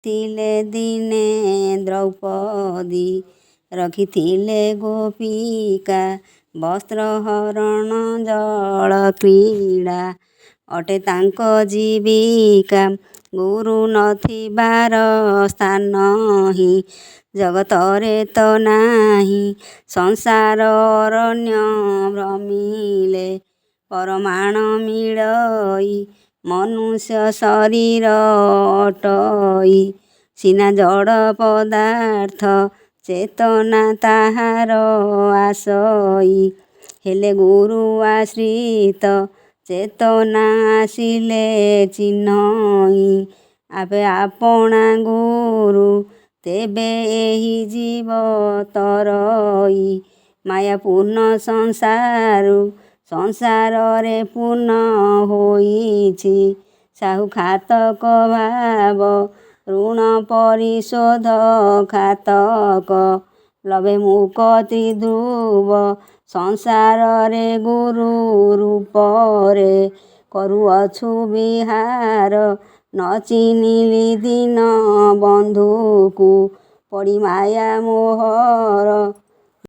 ଥିଲେ ଦିନେ ଦ୍ରୌପଦୀ ରଖିଥିଲେ ଗୋପିକା ବସ୍ତ୍ରହରଣ ଜଳ କ୍ରୀଡ଼ା ଅଟେ ତାଙ୍କ ଜୀବିକା। ଗୁରୁ ନଥିବାର ସ୍ଥାନ ହିଁ ଜଗତରେ ତ ନାହିଁ। ସଂସାର ଅରଣ୍ୟ ଭ୍ରମିଲେ ପରମାଣ ମିଳଇ ମନୁଷ୍ୟ ଶରୀର ଅଟଇ ସିନା ଜଡ଼ ପଦାର୍ଥ ଚେତନା ତାହାର ଆସଇ। ହେଲେ ଗୁରୁ ଆଶ୍ରିତ ଚେତନା ଆସିଲେ ଚିହ୍ନଇ ଆପେ ଆପଣା ଗୁରୁ ତେବେ ଏହି ଜୀବ ତରଇ। ମାୟା ପୂର୍ଣ୍ଣ ସଂସାରରେ ପୂର୍ଣ୍ଣ ହୋଇଛି ସାହୁ ଖାତକ ଭାବ ଋଣ ପରିଶୋଧ ଖାତକ ଲଭେ ମୁକ ତ୍ରିଧ୍ରୁବ ସଂସାରରେ ଗୁରୁ ରୂପରେ କରୁଅଛୁ ବିହାର। ନ ଚିହ୍ନିଲି ଦୀନ ବନ୍ଧୁକୁ ପଡ଼ି ମାୟା ମୋହର